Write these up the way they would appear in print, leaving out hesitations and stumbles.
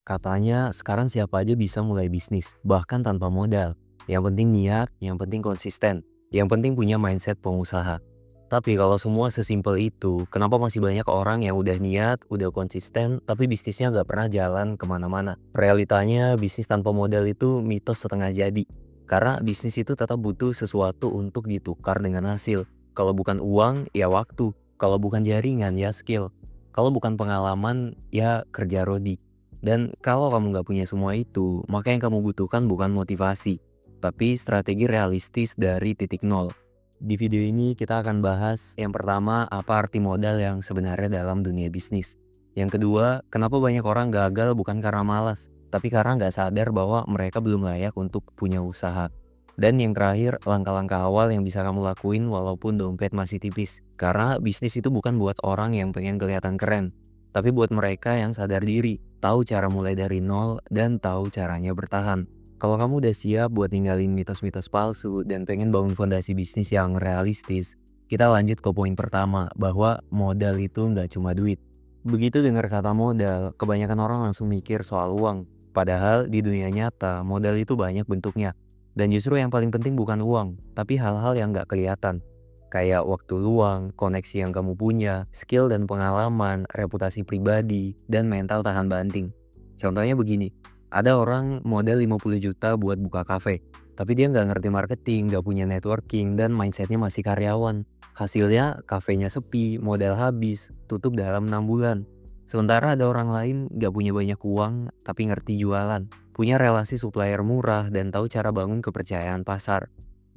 Katanya sekarang siapa aja bisa mulai bisnis, bahkan tanpa modal. Yang penting niat, yang penting konsisten, yang penting punya mindset pengusaha. Tapi kalau semua sesimpel itu, kenapa masih banyak orang yang udah niat, udah konsisten, tapi bisnisnya nggak pernah jalan kemana-mana? Realitanya bisnis tanpa modal itu mitos setengah jadi. Karena bisnis itu tetap butuh sesuatu untuk ditukar dengan hasil. Kalau bukan uang, ya waktu. Kalau bukan jaringan, ya skill. Kalau bukan pengalaman, ya kerja rodi. Dan kalau kamu nggak punya semua itu, maka yang kamu butuhkan bukan motivasi, tapi strategi realistis dari titik nol. Di video ini kita akan bahas yang pertama, apa arti modal yang sebenarnya dalam dunia bisnis. Yang kedua, kenapa banyak orang gagal bukan karena malas, tapi karena nggak sadar bahwa mereka belum layak untuk punya usaha. Dan yang terakhir, langkah-langkah awal yang bisa kamu lakuin walaupun dompet masih tipis. Karena bisnis itu bukan buat orang yang pengen kelihatan keren, tapi buat mereka yang sadar diri, tahu cara mulai dari nol, dan tahu caranya bertahan. Kalau kamu udah siap buat ninggalin mitos-mitos palsu dan pengen bangun fondasi bisnis yang realistis, kita lanjut ke poin pertama, bahwa modal itu nggak cuma duit. Begitu dengar kata modal, kebanyakan orang langsung mikir soal uang. Padahal di dunia nyata, modal itu banyak bentuknya. Dan justru yang paling penting bukan uang, tapi hal-hal yang nggak kelihatan. Kayak waktu luang, koneksi yang kamu punya, skill dan pengalaman, reputasi pribadi, dan mental tahan banting. Contohnya begini, ada orang modal 50 juta buat buka kafe, tapi dia nggak ngerti marketing, nggak punya networking, dan mindsetnya masih karyawan. Hasilnya kafenya sepi, modal habis, tutup dalam 6 bulan. Sementara ada orang lain nggak punya banyak uang, tapi ngerti jualan, punya relasi supplier murah, dan tahu cara bangun kepercayaan pasar.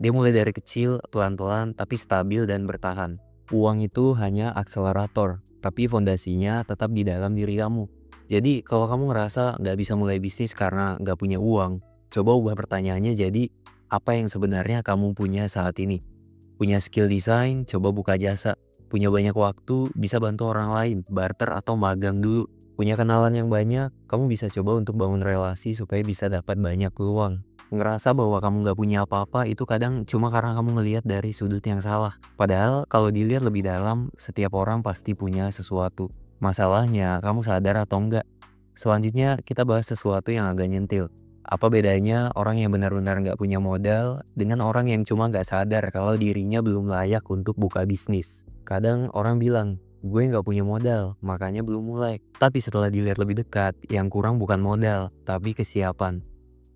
Dia mulai dari kecil, pelan-pelan, tapi stabil dan bertahan. Uang itu hanya akselerator, tapi fondasinya tetap di dalam diri kamu. Jadi kalau kamu ngerasa nggak bisa mulai bisnis karena nggak punya uang, coba ubah pertanyaannya jadi, apa yang sebenarnya kamu punya saat ini? Punya skill desain, coba buka jasa. Punya banyak waktu, bisa bantu orang lain, barter atau magang dulu. Punya kenalan yang banyak, kamu bisa coba untuk bangun relasi supaya bisa dapat banyak peluang. Ngerasa bahwa kamu nggak punya apa-apa itu kadang cuma karena kamu ngelihat dari sudut yang salah. Padahal kalau dilihat lebih dalam, setiap orang pasti punya sesuatu. Masalahnya, kamu sadar atau enggak? Selanjutnya, kita bahas sesuatu yang agak nyentil. Apa bedanya orang yang benar-benar nggak punya modal dengan orang yang cuma nggak sadar kalau dirinya belum layak untuk buka bisnis? Kadang orang bilang, gue nggak punya modal, makanya belum mulai. Tapi setelah dilihat lebih dekat, yang kurang bukan modal, tapi kesiapan.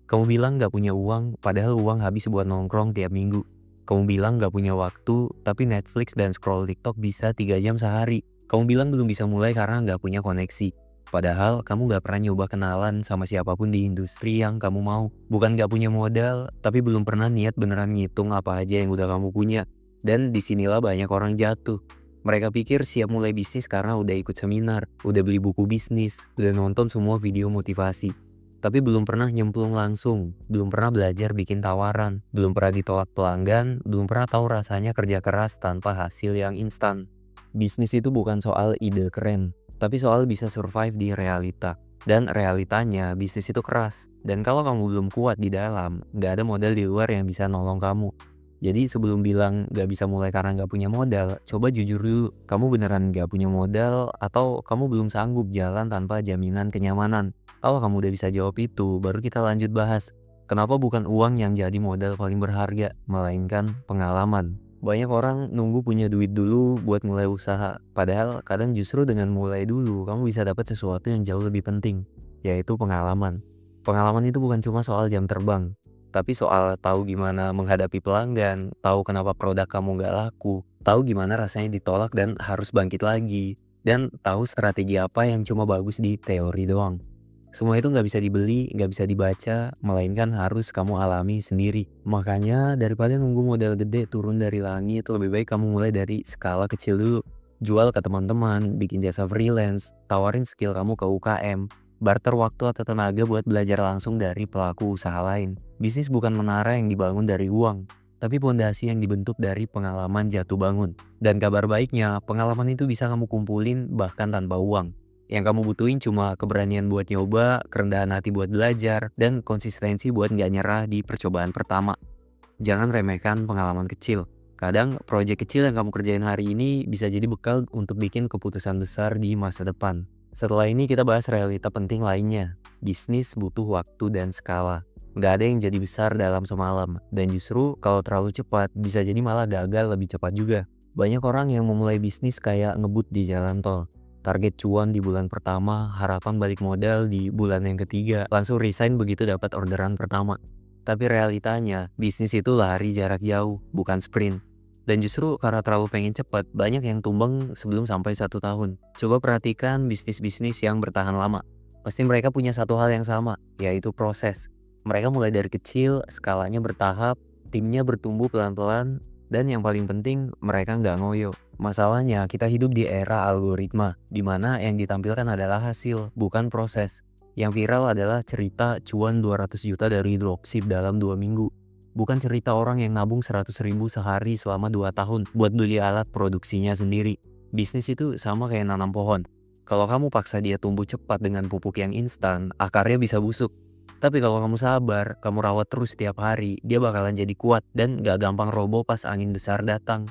Kamu bilang nggak punya uang, padahal uang habis buat nongkrong tiap minggu. Kamu bilang nggak punya waktu, tapi Netflix dan scroll TikTok bisa 3 jam sehari. Kamu bilang belum bisa mulai karena nggak punya koneksi. Padahal kamu nggak pernah nyoba kenalan sama siapapun di industri yang kamu mau. Bukan nggak punya modal, tapi belum pernah niat beneran ngitung apa aja yang udah kamu punya. Dan disinilah banyak orang jatuh. Mereka pikir siap mulai bisnis karena udah ikut seminar, udah beli buku bisnis, udah nonton semua video motivasi. Tapi belum pernah nyemplung langsung, belum pernah belajar bikin tawaran, belum pernah ditolak pelanggan, belum pernah tahu rasanya kerja keras tanpa hasil yang instan. Bisnis itu bukan soal ide keren, tapi soal bisa survive di realita. Dan realitanya bisnis itu keras. Dan kalau kamu belum kuat di dalam, nggak ada modal di luar yang bisa nolong kamu. Jadi sebelum bilang nggak bisa mulai karena nggak punya modal, coba jujur dulu, kamu beneran nggak punya modal atau kamu belum sanggup jalan tanpa jaminan kenyamanan? Kalau kamu udah bisa jawab itu, baru kita lanjut bahas. Kenapa bukan uang yang jadi modal paling berharga, melainkan pengalaman. Banyak orang nunggu punya duit dulu buat mulai usaha. Padahal kadang justru dengan mulai dulu, kamu bisa dapat sesuatu yang jauh lebih penting, yaitu pengalaman. Pengalaman itu bukan cuma soal jam terbang, tapi soal tahu gimana menghadapi pelanggan, tahu kenapa produk kamu nggak laku, tahu gimana rasanya ditolak dan harus bangkit lagi, dan tahu strategi apa yang cuma bagus di teori doang. Semua itu nggak bisa dibeli, nggak bisa dibaca, melainkan harus kamu alami sendiri. Makanya daripada nunggu modal gede turun dari langit, lebih baik kamu mulai dari skala kecil dulu. Jual ke teman-teman, bikin jasa freelance, tawarin skill kamu ke UKM, barter waktu atau tenaga buat belajar langsung dari pelaku usaha lain. Bisnis bukan menara yang dibangun dari uang, tapi pondasi yang dibentuk dari pengalaman jatuh bangun. Dan kabar baiknya, pengalaman itu bisa kamu kumpulin bahkan tanpa uang. Yang kamu butuhin cuma keberanian buat nyoba, kerendahan hati buat belajar, dan konsistensi buat nggak nyerah di percobaan pertama. Jangan remehkan pengalaman kecil. Kadang proyek kecil yang kamu kerjain hari ini bisa jadi bekal untuk bikin keputusan besar di masa depan. Setelah ini kita bahas realita penting lainnya. bisnis butuh waktu dan skala. Nggak ada yang jadi besar dalam semalam. Dan justru kalau terlalu cepat, bisa jadi malah gagal lebih cepat juga. Banyak orang yang memulai bisnis kayak ngebut di jalan tol. Target cuan di bulan pertama, harapan balik modal di bulan yang ketiga, langsung resign begitu dapat orderan pertama. Tapi realitanya, bisnis itu lari jarak jauh, bukan sprint. Dan justru karena terlalu pengen cepat, banyak yang tumbang sebelum sampai 1 tahun. Coba perhatikan bisnis-bisnis yang bertahan lama. Pasti mereka punya satu hal yang sama, yaitu proses. Mereka mulai dari kecil, skalanya bertahap, timnya bertumbuh pelan-pelan, dan yang paling penting, mereka nggak ngoyo. Masalahnya, kita hidup di era algoritma, di mana yang ditampilkan adalah hasil, bukan proses. Yang viral adalah cerita cuan 200 juta dari dropship dalam 2 minggu. Bukan cerita orang yang nabung 100.000 sehari selama 2 tahun buat beli alat produksinya sendiri. Bisnis itu sama kayak nanam pohon. Kalau kamu paksa dia tumbuh cepat dengan pupuk yang instan, akarnya bisa busuk. Tapi kalau kamu sabar, kamu rawat terus setiap hari, dia bakalan jadi kuat dan gak gampang roboh pas angin besar datang.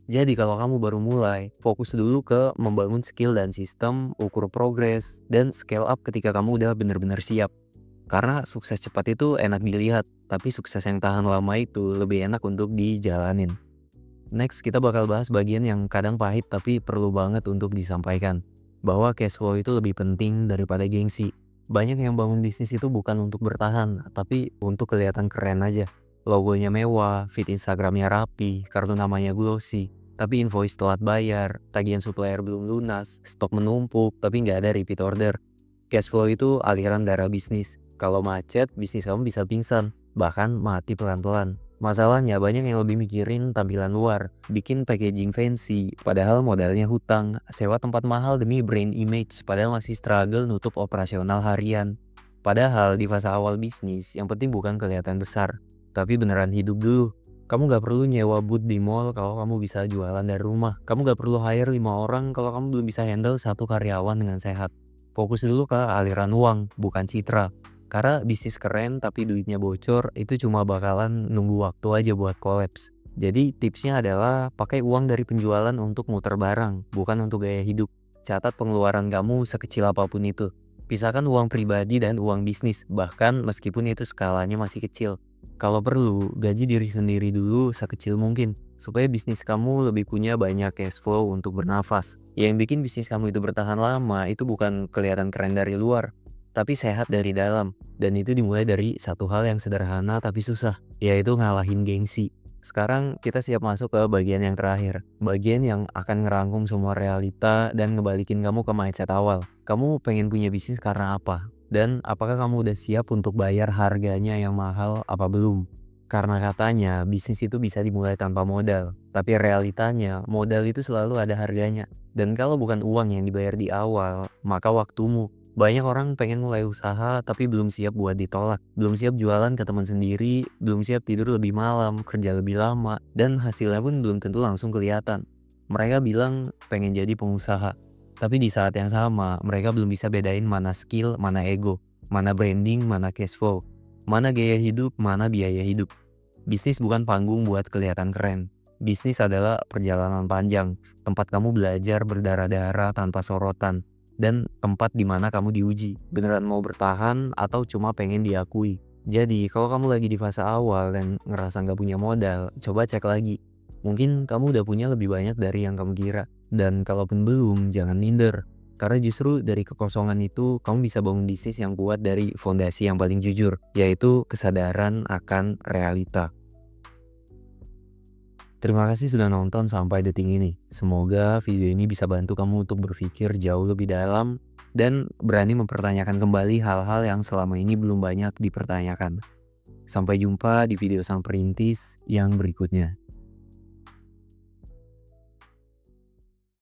Jadi kalau kamu baru mulai, fokus dulu ke membangun skill dan sistem, ukur progres, dan scale up ketika kamu udah bener-bener siap. Karena sukses cepat itu enak dilihat, tapi sukses yang tahan lama itu lebih enak untuk dijalanin. Next, kita bakal bahas bagian yang kadang pahit tapi perlu banget untuk disampaikan. Bahwa cash flow itu lebih penting daripada gengsi. Banyak yang bangun bisnis itu bukan untuk bertahan, tapi untuk kelihatan keren aja. Logonya mewah, feed Instagramnya rapi, kartu namanya glossy. Tapi invoice telat bayar, tagihan supplier belum lunas, stok menumpuk, tapi nggak ada repeat order. Cash flow itu aliran darah bisnis. Kalau macet, bisnis kamu bisa pingsan, bahkan mati pelan-pelan. Masalahnya banyak yang lebih mikirin tampilan luar, bikin packaging fancy, padahal modalnya hutang, sewa tempat mahal demi brand image, padahal masih struggle nutup operasional harian. Padahal di fase awal bisnis, yang penting bukan kelihatan besar, tapi beneran hidup dulu. Kamu gak perlu nyewa booth di mall kalau kamu bisa jualan dari rumah. Kamu gak perlu hire 5 orang kalau kamu belum bisa handle 1 karyawan dengan sehat. Fokus dulu ke aliran uang, bukan citra. Karena bisnis keren tapi duitnya bocor, itu cuma bakalan nunggu waktu aja buat kolaps. Jadi tipsnya adalah pakai uang dari penjualan untuk muter barang, bukan untuk gaya hidup. Catat pengeluaran kamu sekecil apapun itu. Pisahkan uang pribadi dan uang bisnis, bahkan meskipun itu skalanya masih kecil. Kalau perlu, gaji diri sendiri dulu sekecil mungkin, supaya bisnis kamu lebih punya banyak cash flow untuk bernafas. Yang bikin bisnis kamu itu bertahan lama itu bukan kelihatan keren dari luar, tapi sehat dari dalam. Dan itu dimulai dari satu hal yang sederhana tapi susah, yaitu ngalahin gengsi. Sekarang kita siap masuk ke bagian yang terakhir. Bagian yang akan ngerangkum semua realita dan ngebalikin kamu ke mindset awal. Kamu pengen punya bisnis karena apa? Dan apakah kamu udah siap untuk bayar harganya yang mahal apa belum? Karena katanya bisnis itu bisa dimulai tanpa modal. Tapi realitanya modal itu selalu ada harganya. Dan kalau bukan uang yang dibayar di awal, maka waktumu. Banyak orang pengen mulai usaha tapi belum siap buat ditolak. Belum siap jualan ke teman sendiri, belum siap tidur lebih malam, kerja lebih lama, dan hasilnya pun belum tentu langsung kelihatan. Mereka bilang pengen jadi pengusaha. Tapi di saat yang sama, mereka belum bisa bedain mana skill, mana ego, mana branding, mana cash flow, mana gaya hidup, mana biaya hidup. Bisnis bukan panggung buat kelihatan keren. Bisnis adalah perjalanan panjang, tempat kamu belajar berdarah-darah tanpa sorotan, dan tempat dimana kamu diuji, beneran mau bertahan atau cuma pengen diakui. Jadi kalau kamu lagi di fase awal dan ngerasa nggak punya modal, coba cek lagi. Mungkin kamu udah punya lebih banyak dari yang kamu kira. Dan kalaupun belum, jangan minder. Karena justru dari kekosongan itu, kamu bisa bangun bisnis yang kuat dari fondasi yang paling jujur, yaitu kesadaran akan realita. Terima kasih sudah nonton sampai detik ini. Semoga video ini bisa bantu kamu untuk berpikir jauh lebih dalam dan berani mempertanyakan kembali hal-hal yang selama ini belum banyak dipertanyakan. Sampai jumpa di video Sang Perintis yang berikutnya.